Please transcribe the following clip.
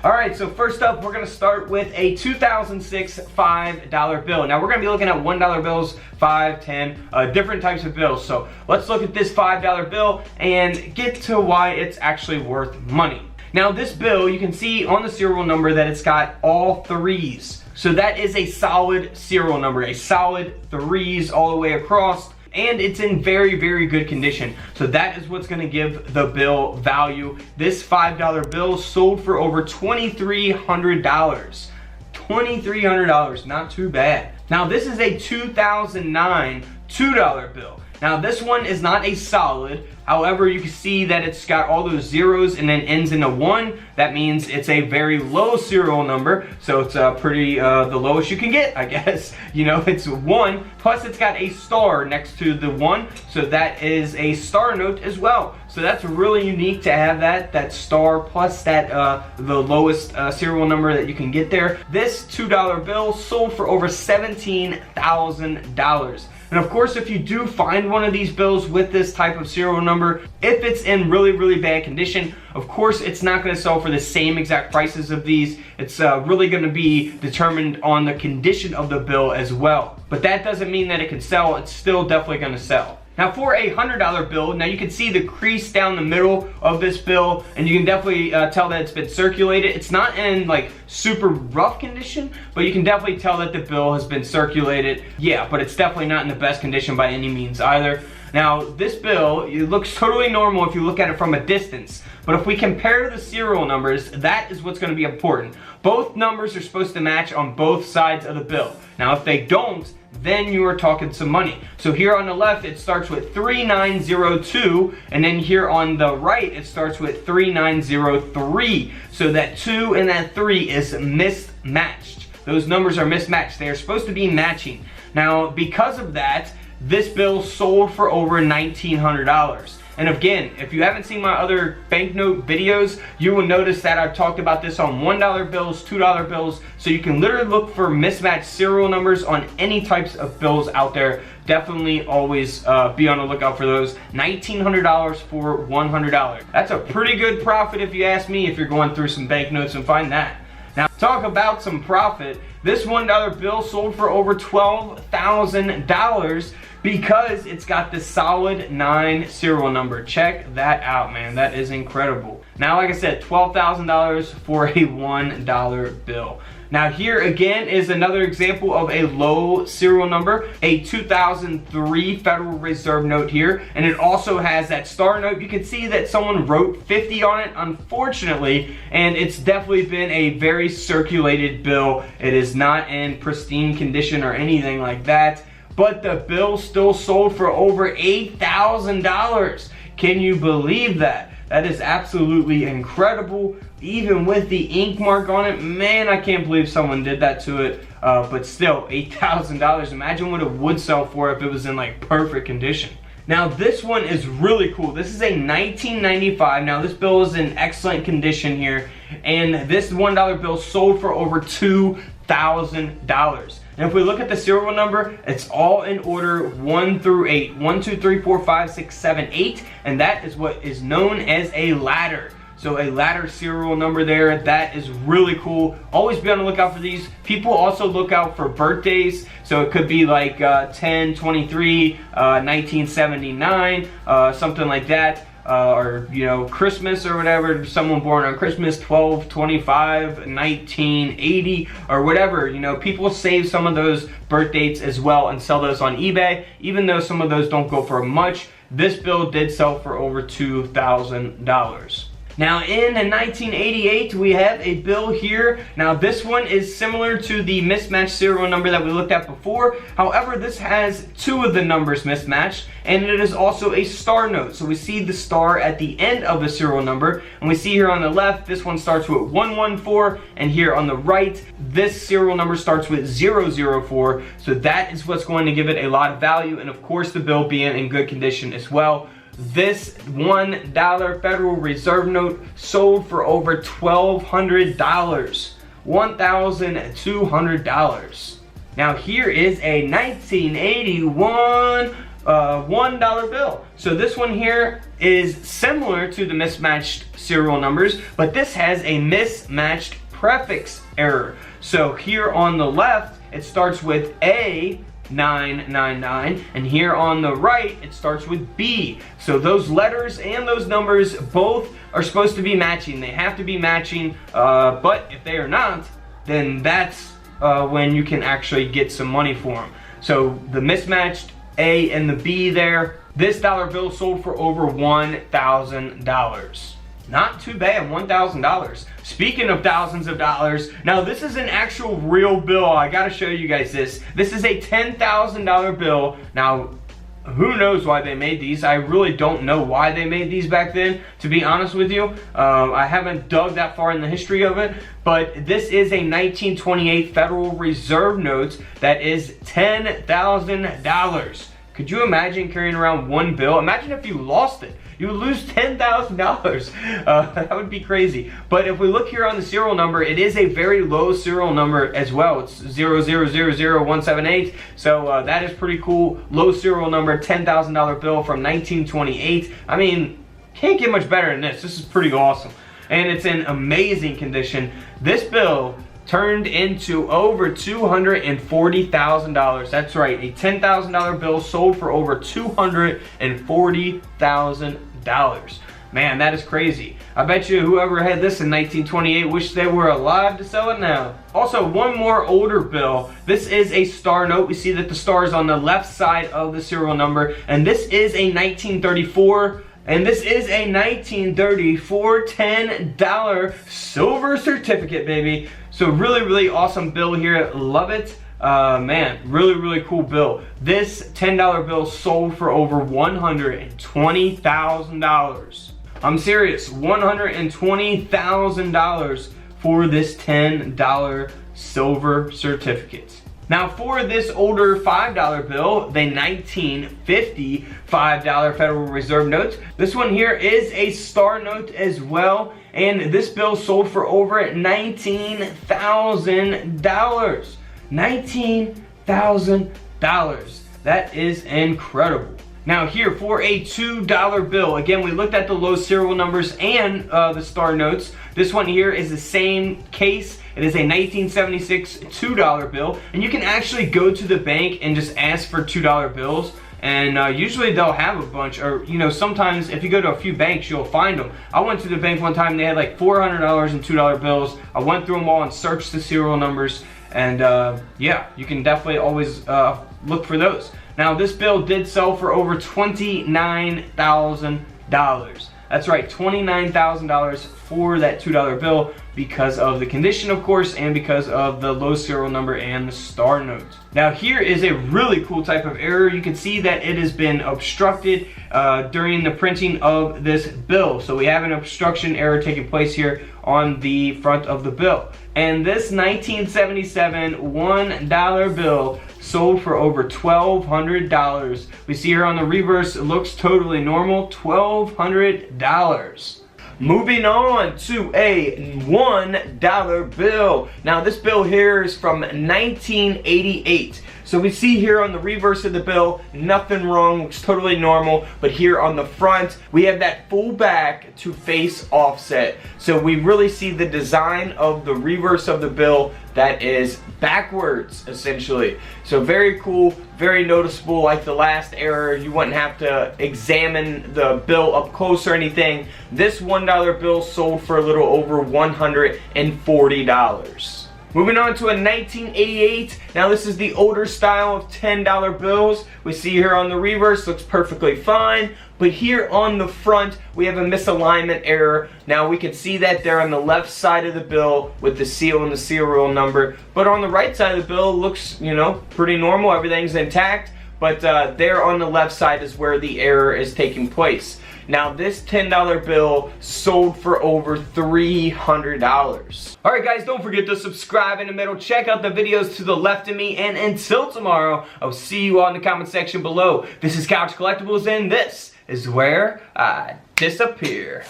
Alright, so first up, we're going to start with a 2006 $5 bill. Now, we're going to be looking at $1 bills, 5, 10, different types of bills. So, let's look at this $5 bill and get to why it's actually worth money. Now, this bill, you can see on the serial number that it's got all threes. So, that is a solid serial number, a solid threes all the way across. And it's in very, very good condition. So that is what's going to give the bill value. This $5 bill sold for over $2,300. $2,300, not too bad. Now this is a 2009 $2 bill. Now this one is not a solid. However, you can see that it's got all those zeros and then ends in a 1. That means it's a very low serial number. So it's pretty, the lowest you can get, I guess. You know, it's 1. Plus it's got a star next to the 1. So that is a star note as well. So that's really unique to have that star plus that the lowest serial number that you can get there. This $2 bill sold for over $17,000. And of course, if you do find one of these bills with this type of serial number, if it's in really, really bad condition, of course, it's not going to sell for the same exact prices of these. It's really going to be determined on the condition of the bill as well. But that doesn't mean that it can sell. It's still definitely going to sell. Now for a $100 bill, now you can see the crease down the middle of this bill, and you can definitely tell that it's been circulated. It's not in like super rough condition, but you can definitely tell that the bill has been circulated. Yeah, but it's definitely not in the best condition by any means either. Now this bill, it looks totally normal if you look at it from a distance, but if we compare the serial numbers, that is what's going to be important. Both numbers are supposed to match on both sides of the bill. Now if they don't, then you are talking some money. So here on the left, it starts with 3902, and then here on the right, it starts with 3903. So that 2 and that 3 is mismatched. Those numbers are mismatched. They are supposed to be matching. Now, because of that, this bill sold for over $1,900. And again, if you haven't seen my other banknote videos, you will notice that I've talked about this on $1 bills, $2 bills, so you can literally look for mismatched serial numbers on any types of bills out there. Definitely always be on the lookout for those. $1,900 for $100. That's a pretty good profit if you ask me, if you're going through some banknotes and find that. Now, talk about some profit. This $1 bill sold for over $12,000 because it's got the solid 9 serial number. Check that out, man. That is incredible. Now, like I said, $12,000 for a $1 bill. Now here again is another example of a low serial number, a 2003 Federal Reserve note here, and it also has that star note. You can see that someone wrote 50 on it, unfortunately, and it's definitely been a very circulated bill. It is not in pristine condition or anything like that, but the bill still sold for over $8,000. Can you believe that? That is absolutely incredible. Even with the ink mark on it, man, I can't believe someone did that to it. But still, $8,000. Imagine what it would sell for if it was in like perfect condition. Now this one is really cool. This is a 1995. Now this bill is in excellent condition here, and this $1 bill sold for over $2,000. And if we look at the serial number, it's all in order 1 through 8. 1, 2, 3, 4, 5, 6, 7, 8. And that is what is known as a ladder. So a ladder serial number there. That is really cool. Always be on the lookout for these. People also look out for birthdays. So it could be like 10/23, 1979, something like that. Or, you know, Christmas or whatever, someone born on Christmas, 12/25, 1980, or whatever. You know, people save some of those birth dates as well and sell those on eBay. Even though some of those don't go for much, this bill did sell for over $2,000. Now in 1988, we have a bill here. Now this one is similar to the mismatched serial number that we looked at before. However, this has 2 of the numbers mismatched, and it is also a star note. So we see the star at the end of the serial number, and we see here on the left, this one starts with 114, and here on the right, this serial number starts with 004. So that is what's going to give it a lot of value, and of course the bill being in good condition as well. This $1 Federal Reserve note sold for over $1,200. $1,200. Now here is a 1981 $1 bill. So this one here is similar to the mismatched serial numbers, but this has a mismatched prefix error. So here on the left, it starts with A999, and here on the right, it starts with B. So those letters and those numbers both are supposed to be matching. They have to be matching, but if they are not, then that's when you can actually get some money for them. So the mismatched A and the B there. This dollar bill sold for over $1,000. Not too bad, $1,000. Speaking of thousands of dollars, now this is an actual real bill. I gotta show you guys this. This is a $10,000 bill. Now, who knows why they made these? I really don't know why they made these back then, to be honest with you. I haven't dug that far in the history of it, but this is a 1928 Federal Reserve note that is $10,000. Could you imagine carrying around one bill? Imagine if you lost it. You would lose $10,000. That would be crazy. But if we look here on the serial number, it is a very low serial number as well. It's 0000178. So that is pretty cool. Low serial number, $10,000 bill from 1928. I mean, can't get much better than this. This is pretty awesome. And it's in amazing condition. This bill turned into over $240,000. That's right, a $10,000 bill sold for over $240,000. Man, that is crazy. I bet you whoever had this in 1928 wish they were alive to sell it now. Also, one more older bill. This is a star note. We see that the star is on the left side of the serial number, and this is a 1934. And this is a 1934 $10 silver certificate, baby. So really, really awesome bill here. Love it. Man, really, really cool bill. This $10 bill sold for over $120,000. I'm serious, $120,000 for this $10 silver certificate. Now for this older $5 bill, the 1950 $5 Federal Reserve note, this one here is a star note as well, and this bill sold for over $19,000. $19,000. That is incredible. Now here for a $2 bill, again we looked at the low serial numbers and the star notes. This one here is the same case. It is a 1976 $2 bill, and you can actually go to the bank and just ask for $2 bills, and usually they'll have a bunch, or you know, sometimes if you go to a few banks you'll find them. I went to the bank one time, they had like $400 in $2 bills. I went through them all and searched the serial numbers, and yeah, you can definitely always look for those. Now this bill did sell for over $29,000. That's right, $29,000 for that $2 bill because of the condition, of course, and because of the low serial number and the star note. Now here is a really cool type of error. You can see that it has been obstructed during the printing of this bill. So we have an obstruction error taking place here on the front of the bill. And this 1977 $1 bill sold for over $1,200. We see here on the reverse, it looks totally normal, $1,200. Moving on to a $1 bill. Now this bill here is from 1988. So we see here on the reverse of the bill, nothing wrong, looks totally normal. But here on the front, we have that full back to face offset. So we really see the design of the reverse of the bill that is backwards, essentially. So very cool, very noticeable. Like the last error, you wouldn't have to examine the bill up close or anything. This $1 bill sold for a little over $140. Moving on to a 1988. Now this is the older style of $10 bills. We see here on the reverse, looks perfectly fine. But here on the front, we have a misalignment error. Now we can see that they're on the left side of the bill with the seal and the serial number. But on the right side of the bill, looks, you know, pretty normal. Everything's intact. But there on the left side is where the error is taking place. Now this $10 bill sold for over $300. Alright guys, don't forget to subscribe in the middle, check out the videos to the left of me, and until tomorrow, I'll see you all in the comment section below. This is Couch Collectibles, and this is where I disappear.